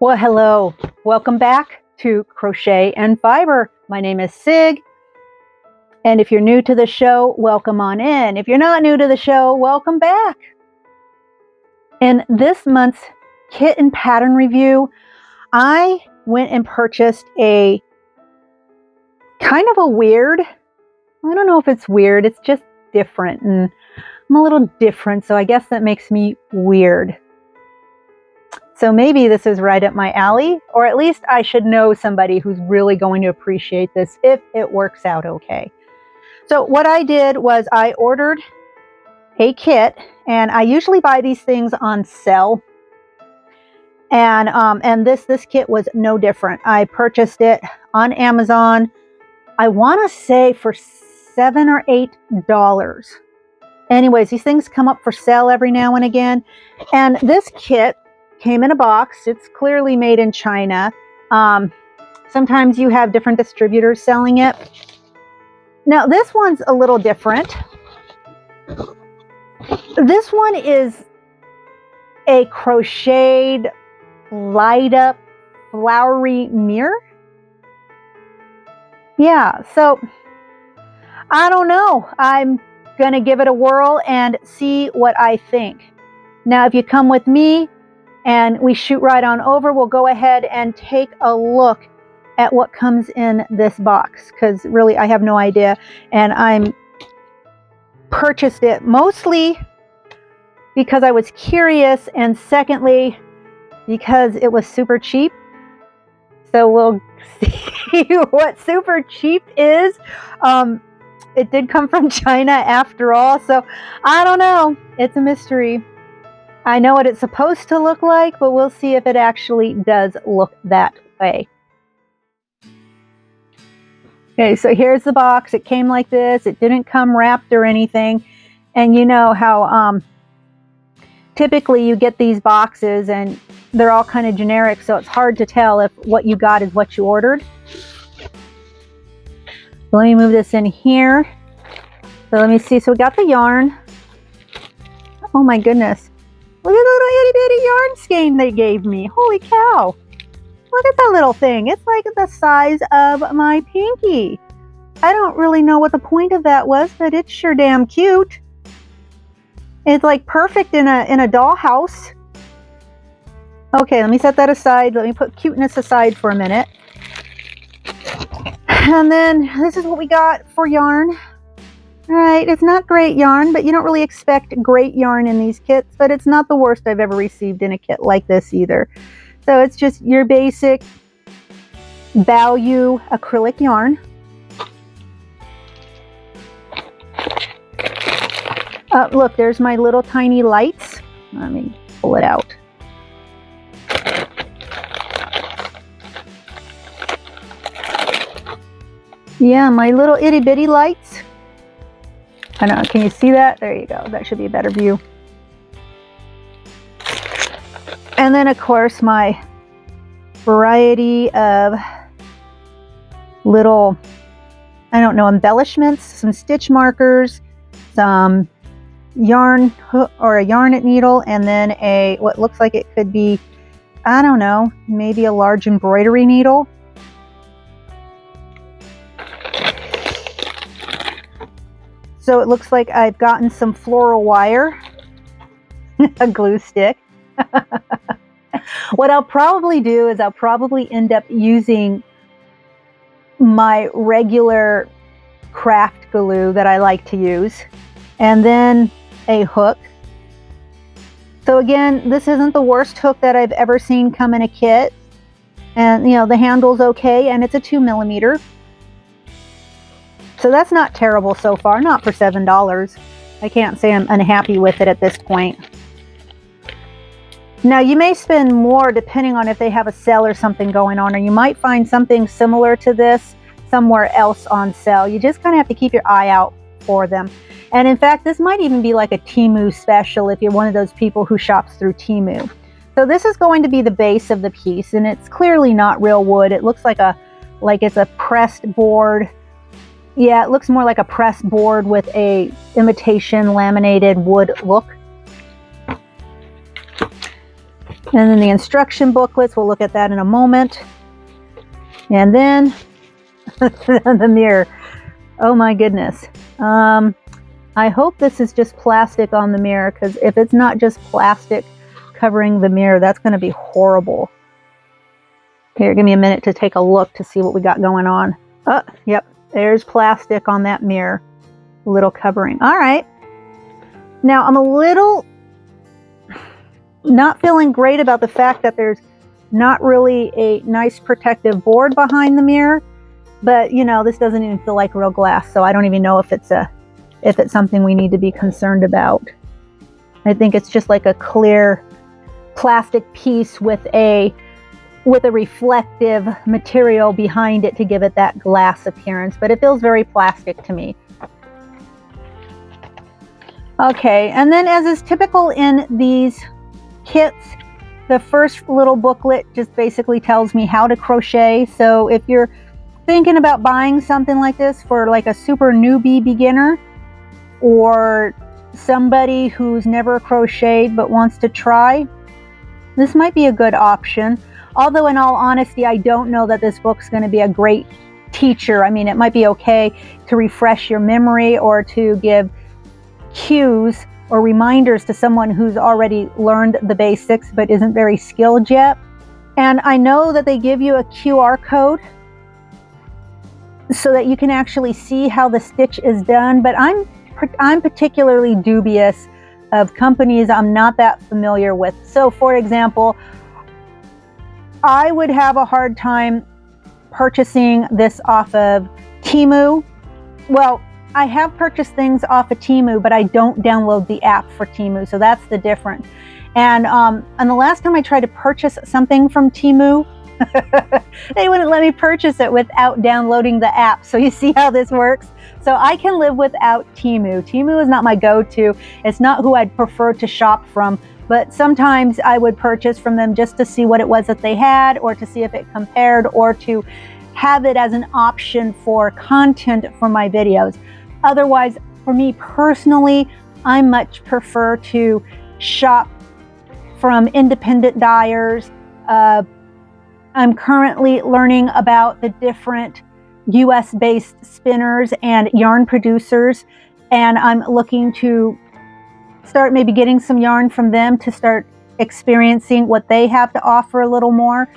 Well, hello. Welcome back to Crochet and Fiber. My name is Sig. And if you're new to the show, welcome on in. If you're not new to the show, welcome back. In this month's kit and pattern review, I went and purchased a kind of a weird, I don't know if it's weird, it's just different. And I'm a little different, so I guess that makes me weird. So maybe this is right up my alley, or at least I should know somebody who's really going to appreciate this if it works out okay. So what I did was I ordered a kit, and I usually buy these things on sale. And this kit was no different. I purchased it on Amazon. I want to say for $7 or $8. Anyways, these things come up for sale every now and again. And this kit came in a box. It's clearly made in China. Sometimes you have different distributors selling it. Now this one's a little different. This one is a crocheted light up flowery mirror. Yeah, so I don't know. I'm gonna give it a whirl and see what I think. Now if you come with me and we shoot right on over, we'll go ahead and take a look at what comes in this box, because really I have no idea, and I'm purchased it mostly because I was curious, and secondly because it was super cheap. So we'll see what super cheap is. It did come from China after all, so I don't know. It's a mystery. I know what it's supposed to look like, but we'll see if it actually does look that way. Okay, so here's the box. It came like this. It didn't come wrapped or anything. And you know how typically you get these boxes and they're all kind of generic, so it's hard to tell if what you got is what you ordered. So let me move this in here. So let me see. So we got the yarn. Oh my goodness. Look at the little itty bitty yarn skein they gave me. Holy cow. Look at that little thing. It's like the size of my pinky. I don't really know what the point of that was, but it's sure damn cute. It's like perfect in a dollhouse. Okay, let me set that aside. Let me put cuteness aside for a minute. And then this is what we got for yarn. All right, it's not great yarn, but you don't really expect great yarn in these kits, but it's not the worst I've ever received in a kit like this either. So it's just your basic value acrylic yarn. Look, there's my little tiny lights. Let me pull it out. Yeah, my little itty bitty lights. I don't know, can you see that? There you go. That should be a better view. And then, of course, my variety of little, I don't know, embellishments, some stitch markers, some yarn hook or a yarnet needle, and then a, what looks like it could be, I don't know, maybe a large embroidery needle. So it looks like I've gotten some floral wire, a glue stick. What I'll probably do is I'll probably end up using my regular craft glue that I like to use, and then a hook. So again, this isn't the worst hook that I've ever seen come in a kit. And you know, the handle's okay, and it's a 2mm. So that's not terrible so far, not for $7. I can't say I'm unhappy with it at this point. Now you may spend more depending on if they have a sale or something going on, or you might find something similar to this somewhere else on sale. You just kind of have to keep your eye out for them. And in fact, this might even be like a Temu special if you're one of those people who shops through Temu. So this is going to be the base of the piece, and it's clearly not real wood. It looks like it's a pressed board. Yeah, it looks more like a pressed board with a imitation laminated wood look. And then the instruction booklets, we'll look at that in a moment. And then the mirror. Oh my goodness. I hope this is just plastic on the mirror, because if it's not just plastic covering the mirror, that's going to be horrible. Here, give me a minute to take a look to see what we got going on. Oh, yep, there's plastic on that mirror. A little covering. All right. Now, I'm a little not feeling great about the fact that there's not really a nice protective board behind the mirror, but you know, this doesn't even feel like real glass, so I don't even know if it's something we need to be concerned about. I think it's just like a clear plastic piece with a reflective material behind it to give it that glass appearance, but it feels very plastic to me. Okay, and then as is typical in these kits, the first little booklet just basically tells me how to crochet. So if you're thinking about buying something like this for like a super newbie beginner, or somebody who's never crocheted but wants to try, this might be a good option. Although in all honesty, I don't know that this book's going to be a great teacher. I mean, it might be okay to refresh your memory or to give cues or reminders to someone who's already learned the basics but isn't very skilled yet. And I know that they give you a QR code so that you can actually see how the stitch is done, but I'm particularly dubious of companies I'm not that familiar with. So for example, I would have a hard time purchasing this off of Temu. Well, I have purchased things off of Temu, but I don't download the app for Temu, so that's the difference. And the last time I tried to purchase something from Temu, they wouldn't let me purchase it without downloading the app. So you see how this works? So I can live without Temu. Temu is not my go-to. It's not who I'd prefer to shop from, but sometimes I would purchase from them just to see what it was that they had, or to see if it compared, or to have it as an option for content for my videos. Otherwise, for me personally, I much prefer to shop from independent dyers. I'm currently learning about the different US-based spinners and yarn producers, and I'm looking to start maybe getting some yarn from them to start experiencing what they have to offer a little more.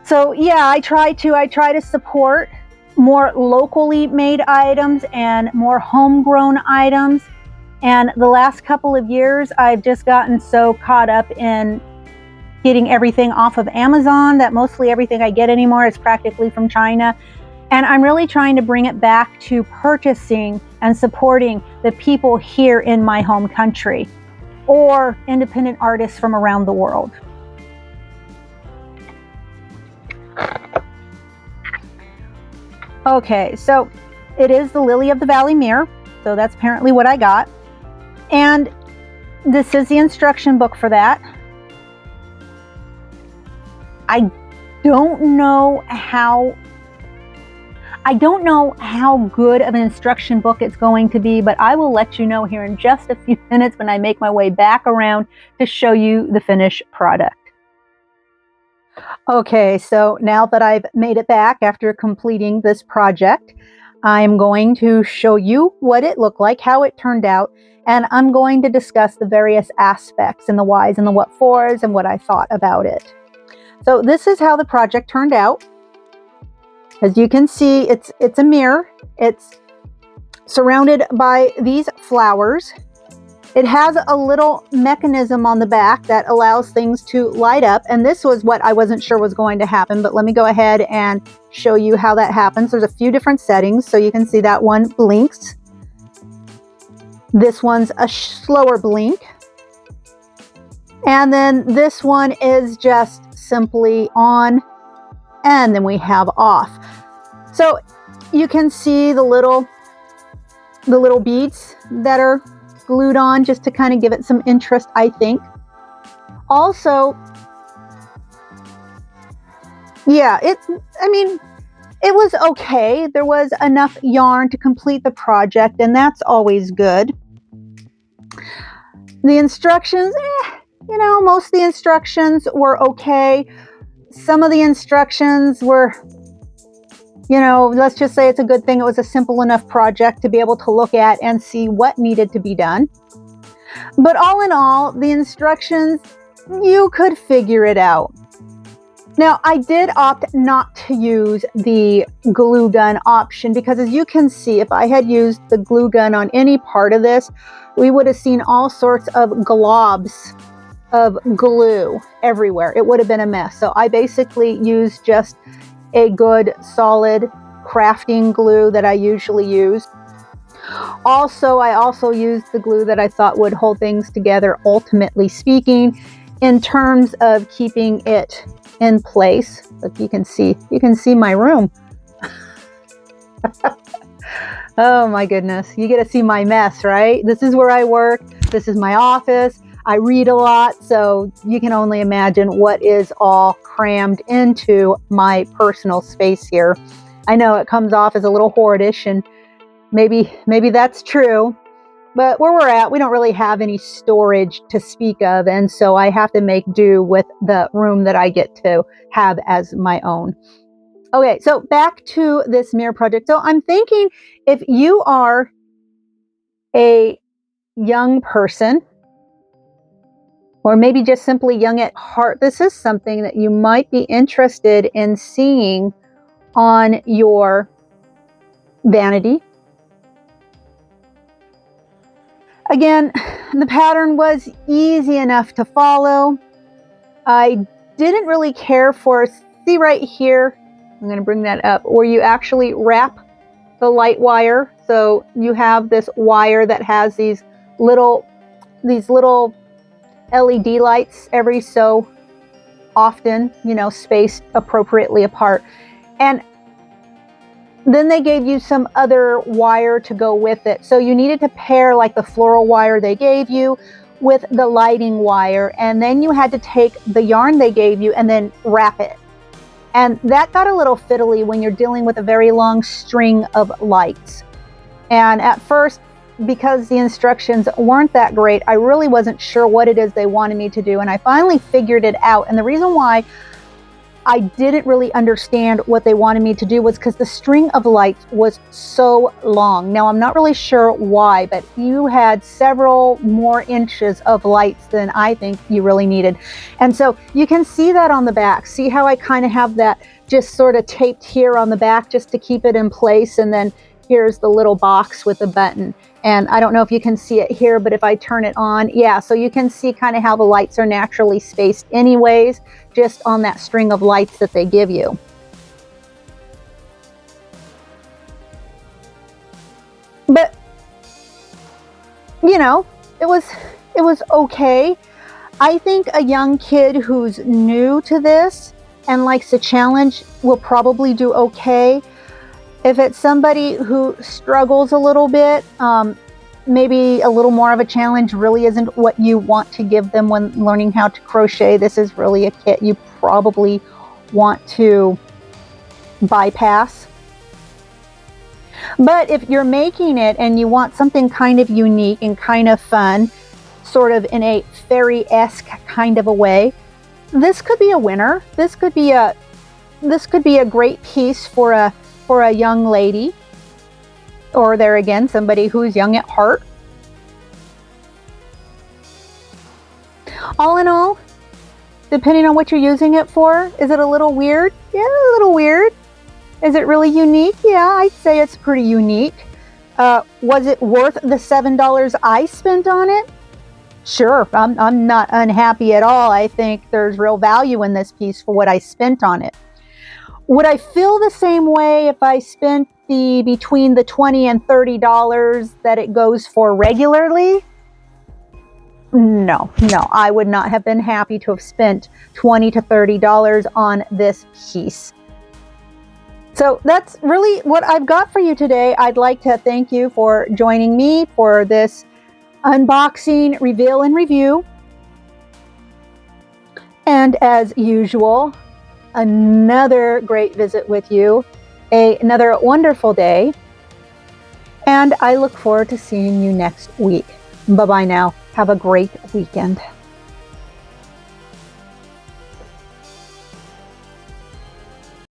So yeah, I try to support more locally made items and more homegrown items. And the last couple of years, I've just gotten so caught up in getting everything off of Amazon that mostly everything I get anymore is practically from China. And I'm really trying to bring it back to purchasing and supporting the people here in my home country, or independent artists from around the world. Okay, so it is the Lily of the Valley mirror. So that's apparently what I got. And this is the instruction book for that. I don't know how good of an instruction book it's going to be, but I will let you know here in just a few minutes when I make my way back around to show you the finished product. Okay, so now that I've made it back after completing this project, I'm going to show you what it looked like, how it turned out, and I'm going to discuss the various aspects and the whys and the what fors and what I thought about it. So this is how the project turned out. As you can see, it's a mirror. It's surrounded by these flowers. It has a little mechanism on the back that allows things to light up. And this was what I wasn't sure was going to happen, but let me go ahead and show you how that happens. There's a few different settings. So you can see that one blinks. This one's a slower blink. And then this one is just simply on, and then we have off. So you can see the little beads that are glued on just to kind of give it some interest, I think. Also, yeah, it was okay. There was enough yarn to complete the project, and that's always good. The instructions, you know, most of the instructions were okay. Some of the instructions were, you know, let's just say it's a good thing it was a simple enough project to be able to look at and see what needed to be done. But all in all, the instructions, you could figure it out. Now, I did opt not to use the glue gun option because, as you can see, if I had used the glue gun on any part of this, we would have seen all sorts of globs of glue everywhere. It would have been a mess. So I basically used just a good solid crafting glue that I usually use. Also, I also used the glue that I thought would hold things together, ultimately speaking, in terms of keeping it in place. Look, you can see my room. Oh my goodness, you get to see my mess, right? This is where I work. This is my office. I read a lot, so you can only imagine what is all crammed into my personal space here. I know it comes off as a little hoardish, and maybe that's true, but where we're at, we don't really have any storage to speak of, and so I have to make do with the room that I get to have as my own. Okay, so back to this mirror project. So I'm thinking, if you are a young person, or maybe just simply young at heart, this is something that you might be interested in seeing on your vanity. Again, the pattern was easy enough to follow. I didn't really care for, see right here, I'm going to bring that up, where you actually wrap the light wire. So you have this wire that has these little LED lights every so often, you know, spaced appropriately apart. And then they gave you some other wire to go with it. So you needed to pair like the floral wire they gave you with the lighting wire. And then you had to take the yarn they gave you and then wrap it. And that got a little fiddly when you're dealing with a very long string of lights. And at first, because the instructions weren't that great, I really wasn't sure what it is they wanted me to do. And I finally figured it out. And the reason why I didn't really understand what they wanted me to do was because the string of lights was so long. Now, I'm not really sure why, but you had several more inches of lights than I think you really needed. And so you can see that on the back. See how I kind of have that just sort of taped here on the back just to keep it in place. And then here's the little box with the button. And I don't know if you can see it here, but if I turn it on, yeah, so you can see kind of how the lights are naturally spaced anyways, just on that string of lights that they give you. But, you know, it was okay. I think a young kid who's new to this and likes a challenge will probably do okay. If it's somebody who struggles a little bit, maybe a little more of a challenge really isn't what you want to give them when learning how to crochet. This is really a kit you probably want to bypass. But if you're making it and you want something kind of unique and kind of fun, sort of in a fairy-esque kind of a way, this could be a winner. This could be a great piece for a young lady, or there again, somebody who's young at heart. All in all, depending on what you're using it for, is it a little weird? Yeah, a little weird. Is it really unique? Yeah, I'd say it's pretty unique. Was it worth the $7 I spent on it? Sure, I'm not unhappy at all. I think there's real value in this piece for what I spent on it. Would I feel the same way if I spent between the $20 and $30 that it goes for regularly? No, I would not have been happy to have spent $20 to $30 on this piece. So that's really what I've got for you today. I'd like to thank you for joining me for this unboxing, reveal, and review. And as usual, another great visit with you, another wonderful day, and I look forward to seeing you next week. Bye-bye now. Have a great weekend.